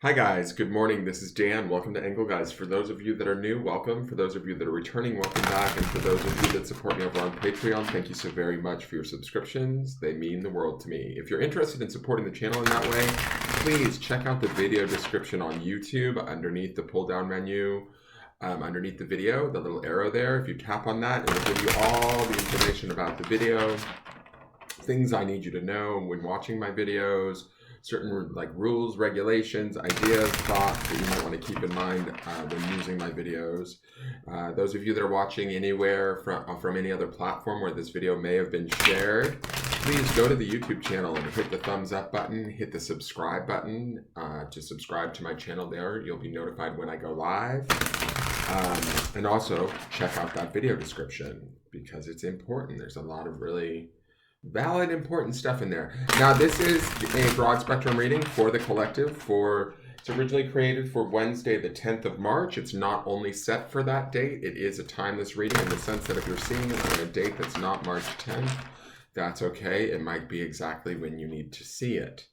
Hi guys, good morning. This is Dan. Welcome to Engelgeist. For those of you that are new, welcome. For those of you that are returning, welcome back. And for those of you that support me over on Patreon, thank you so very much for your subscriptions. They mean the world to me. If you're interested in supporting the channel in that way, please check out the video description on YouTube underneath the pull-down menu. Underneath the video, the little arrow there. If you tap on that, it will give you all the information about the video, things I need you to know when watching my videos, certain like rules, regulations, ideas, thoughts that you might want to keep in mind when using my videos. Those of you that are watching anywhere from any other platform where this video may have been shared, please go to the YouTube channel and hit the thumbs up button, hit the subscribe button to subscribe to my channel there. You'll be notified when I go live. And also check out that video description because it's important. There's a lot of really valid, important stuff in there. Now, this is a broad spectrum reading for the collective. It's originally created for Wednesday, the 10th of March. It's not only set for that date. It is a timeless reading in the sense that if you're seeing it on a date that's not March 10th, that's okay. It might be exactly when you need to see it.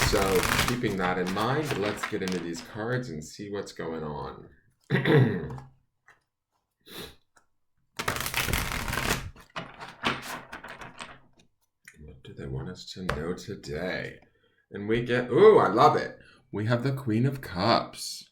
So keeping that in mind, let's get into these cards and see what's going on. What do they want us to know today? And we get, ooh, I love it. We have the Queen of Cups.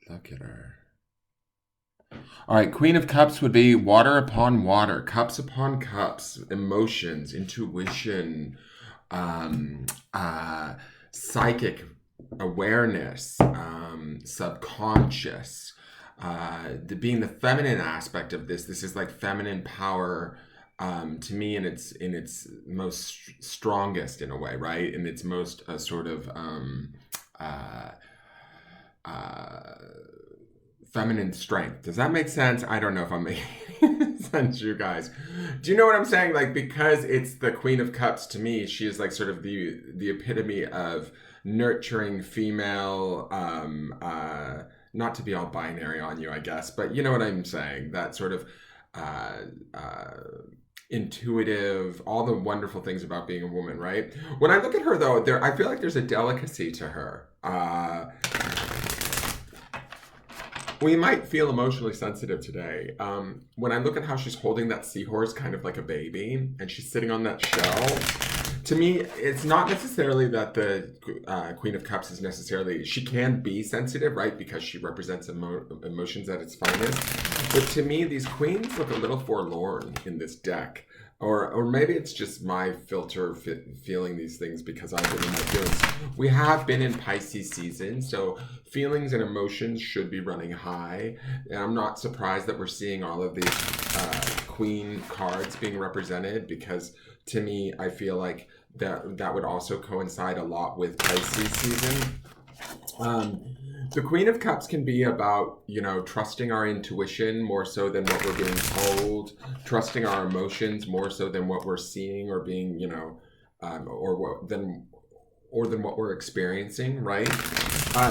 Look at her. All right, Queen of Cups would be water upon water, cups upon cups, emotions, intuition, psychic awareness, subconscious, being the feminine aspect of this. This is like feminine power to me in its most strongest in a way, right? In its most sort of feminine strength. Does that make sense? I don't know if I'm making sense, you guys. Do you know what I'm saying? Like, because it's the Queen of Cups, to me, she is like sort of the epitome of nurturing female, not to be all binary on you, I guess, but you know what I'm saying? That sort of intuitive, all the wonderful things about being a woman, right? When I look at her, though, I feel like there's a delicacy to her. We might feel emotionally sensitive today. When I look at how she's holding that seahorse kind of like a baby, and she's sitting on that shell, to me, it's not necessarily that the Queen of Cups is necessarily, she can be sensitive, right? Because she represents emotions at its finest. But to me, these queens look a little forlorn in this deck. Or maybe it's just my filter feeling these things because I've been in my feelings. We have been in Pisces season, so feelings and emotions should be running high. And I'm not surprised that we're seeing all of these queen cards being represented because to me, I feel like that would also coincide a lot with Pisces season. The Queen of Cups can be about, trusting our intuition more so than what we're being told, trusting our emotions more so than what we're seeing or being, than what we're experiencing, right?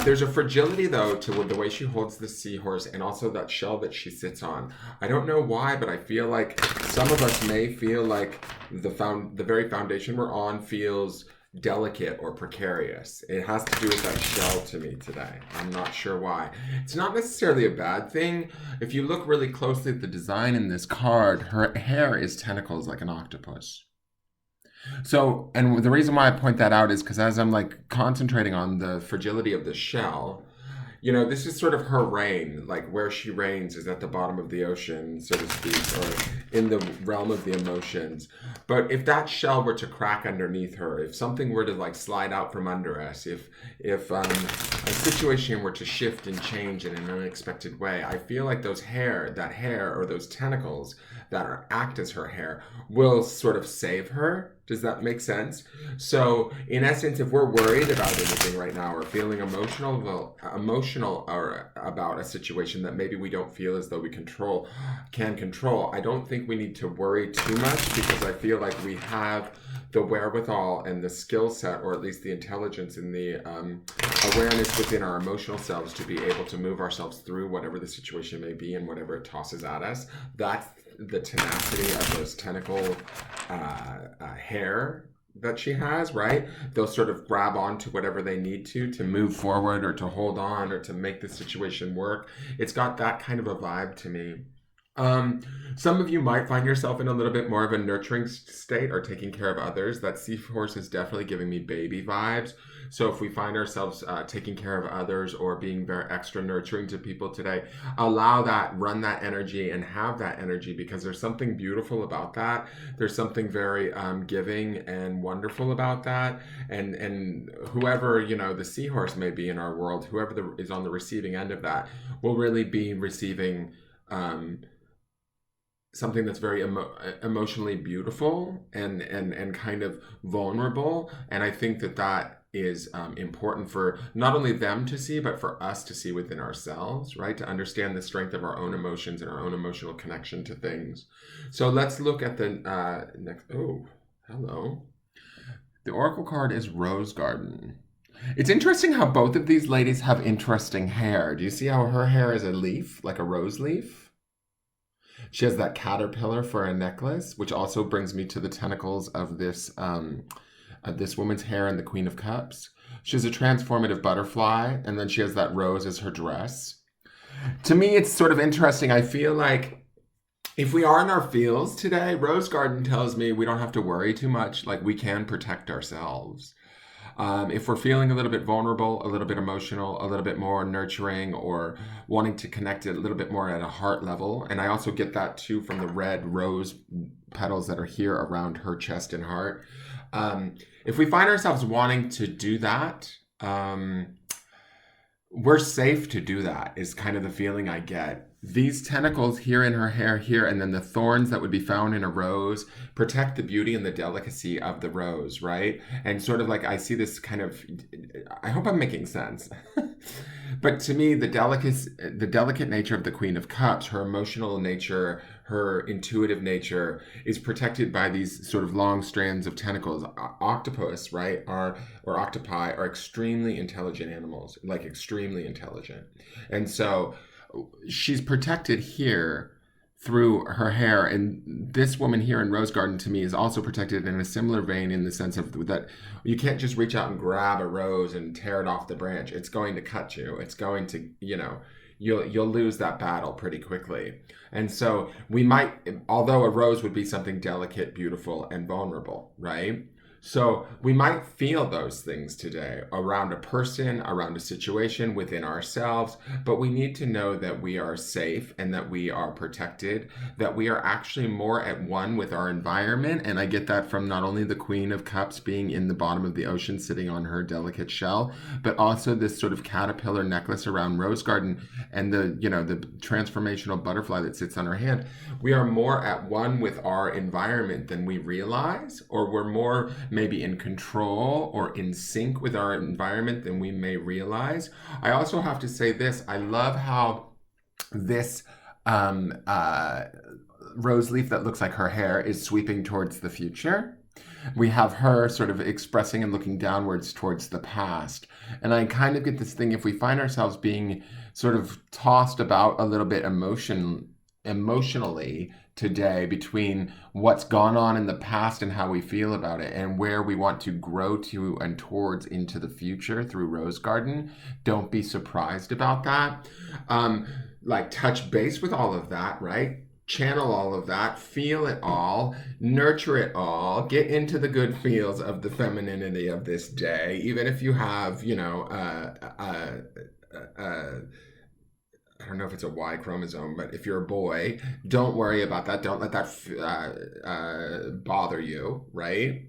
There's a fragility, though, to the way she holds the seahorse and also that shell that she sits on. I don't know why, but I feel like some of us may feel like the very foundation we're on feels delicate or precarious. It has to do with that shell to me today. I'm not sure why. It's not necessarily a bad thing. If you look really closely at the design in this card, her hair is tentacles like an octopus. So, and the reason why I point that out is because as I'm like concentrating on the fragility of the shell, this is sort of her reign, like where she reigns is at the bottom of the ocean, so to speak, or in the realm of the emotions. But if that shell were to crack underneath her, if something were to like slide out from under us, if a situation were to shift and change in an unexpected way, I feel like that hair or those tentacles that act as her hair will sort of save her. Does that make sense? So in essence, if we're worried about anything right now or feeling emotional or about a situation that maybe we don't feel as though we can control, I don't think we need to worry too much because I feel like we have the wherewithal and the skill set, or at least the intelligence and the awareness within our emotional selves to be able to move ourselves through whatever the situation may be and whatever it tosses at us. That's the tenacity of those tentacle hair that she has, right? They'll sort of grab onto whatever they need to move forward or to hold on or to make the situation work. It's got that kind of a vibe to me. Um, some of you might find yourself in a little bit more of a nurturing state or taking care of others. That seahorse is definitely giving me baby vibes. So if we find ourselves taking care of others or being very extra nurturing to people today, allow that, run that energy and have that energy, because there's something beautiful about that. There's something very giving and wonderful about that. And whoever, the seahorse may be in our world, whoever is on the receiving end of that will really be receiving something that's very emotionally beautiful and kind of vulnerable. And I think that is important for not only them to see, but for us to see within ourselves, right? To understand the strength of our own emotions and our own emotional connection to things. So let's look at the next. Oh, hello. The oracle card is Rose Garden. It's interesting how both of these ladies have interesting hair. Do you see how her hair is a leaf, like a rose leaf? She has that caterpillar for a necklace, which also brings me to the tentacles of this woman's hair in the Queen of Cups. She has a transformative butterfly, and then she has that rose as her dress. To me, it's sort of interesting. I feel like if we are in our feels today, Rose Garden tells me we don't have to worry too much. Like, we can protect ourselves. If we're feeling a little bit vulnerable, a little bit emotional, a little bit more nurturing, or wanting to connect it a little bit more at a heart level, and I also get that too from the red rose petals that are here around her chest and heart. If we find ourselves wanting to do that, we're safe to do that, is kind of the feeling I get. These tentacles here in her hair here, and then the thorns that would be found in a rose protect the beauty and the delicacy of the rose, right? And sort of like I see this kind of, I hope I'm making sense. But to me, the delicate nature of the Queen of Cups, her emotional nature, her intuitive nature, is protected by these sort of long strands of tentacles. Octopus, right, or octopi are extremely intelligent animals, like extremely intelligent. And so she's protected here through her hair, and this woman here in Rose Garden to me is also protected in a similar vein, in the sense of that you can't just reach out and grab a rose and tear it off the branch. It's going to cut you. It's going to, you'll lose that battle pretty quickly. And so we might, although a rose would be something delicate, beautiful, and vulnerable, right? So we might feel those things today around a person, around a situation, within ourselves, but we need to know that we are safe and that we are protected, that we are actually more at one with our environment. And I get that from not only the Queen of Cups being in the bottom of the ocean, sitting on her delicate shell, but also this sort of caterpillar necklace around Rose Garden and the transformational butterfly that sits on her hand. We are more at one with our environment than we realize, or we're more maybe in control or in sync with our environment than we may realize. I also have to say this. I love how this rose leaf that looks like her hair is sweeping towards the future. We have her sort of expressing and looking downwards towards the past. And I kind of get this thing, if we find ourselves being sort of tossed about a little bit emotionally today between what's gone on in the past and how we feel about it, and where we want to grow to and towards into the future through Rose Garden, don't be surprised about that. Like, touch base with all of that, right? Channel all of that, feel it all, nurture it all, get into the good feels of the femininity of this day, even if you have, I don't know if it's a Y chromosome, but if you're a boy, don't worry about that. Don't let that bother you, right?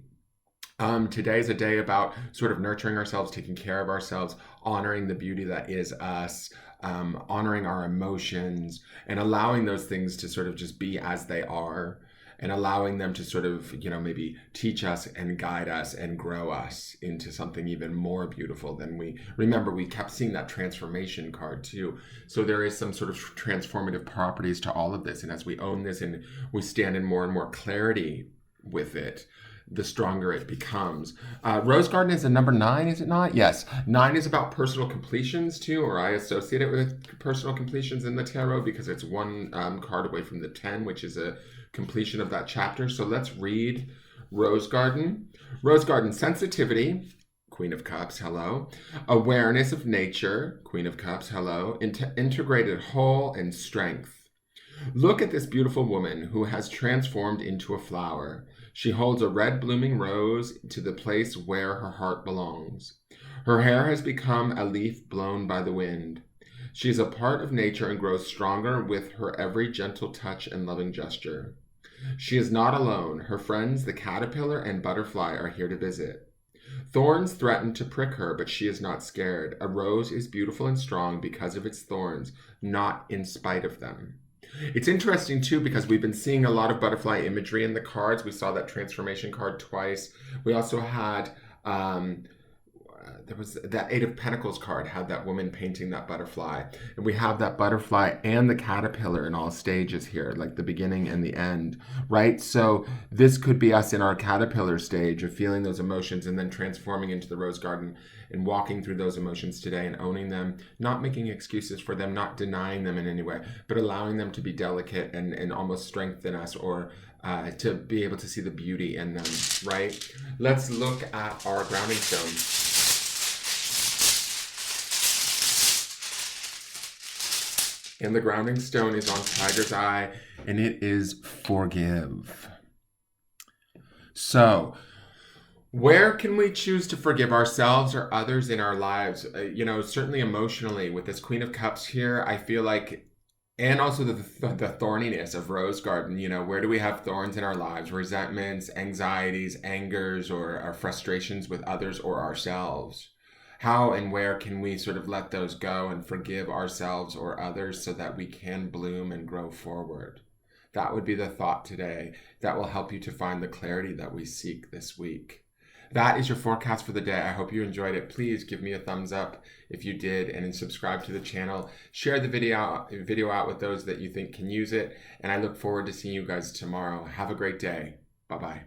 Today is a day about sort of nurturing ourselves, taking care of ourselves, honoring the beauty that is us, honoring our emotions, and allowing those things to sort of just be as they are, and allowing them to sort of, maybe teach us and guide us and grow us into something even more beautiful than we remember. We kept seeing that transformation card too. So there is some sort of transformative properties to all of this. And as we own this and we stand in more and more clarity with it, the stronger it becomes. Rose Garden is a number 9, is it not? Yes. 9 is about personal completions too, or I associate it with personal completions in the tarot because it's one card away from the 10, which is a completion of that chapter. So let's read Rose Garden. Rose Garden, sensitivity, Queen of Cups, hello. Awareness of nature, Queen of Cups, hello. Integrated whole and strength. Look at this beautiful woman who has transformed into a flower. She holds a red blooming rose to the place where her heart belongs. Her hair has become a leaf blown by the wind. She is a part of nature and grows stronger with her every gentle touch and loving gesture. She is not alone. Her friends, the caterpillar and butterfly, are here to visit. Thorns threaten to prick her, but she is not scared. A rose is beautiful and strong because of its thorns, not in spite of them. It's interesting too because we've been seeing a lot of butterfly imagery in the cards. We saw that transformation card twice. We also had there was that Eight of Pentacles card had that woman painting that butterfly, and we have that butterfly and the caterpillar in all stages here, like the beginning and the end, right? So this could be us in our caterpillar stage of feeling those emotions and then transforming into the rose garden and walking through those emotions today and owning them, not making excuses for them, not denying them in any way, but allowing them to be delicate and almost strengthen us, or to be able to see the beauty in them, right? Let's look at our grounding stone. And the grounding stone is on Tiger's Eye, and it is forgive. So, where can we choose to forgive ourselves or others in our lives? Certainly emotionally, with this Queen of Cups here, I feel like, and also the thorniness of Rose Garden, where do we have thorns in our lives? Resentments, anxieties, angers, or our frustrations with others or ourselves. How and where can we sort of let those go and forgive ourselves or others so that we can bloom and grow forward? That would be the thought today that will help you to find the clarity that we seek this week. That is your forecast for the day. I hope you enjoyed it. Please give me a thumbs up if you did, and then subscribe to the channel. Share the video out with those that you think can use it, and I look forward to seeing you guys tomorrow. Have a great day. Bye-bye.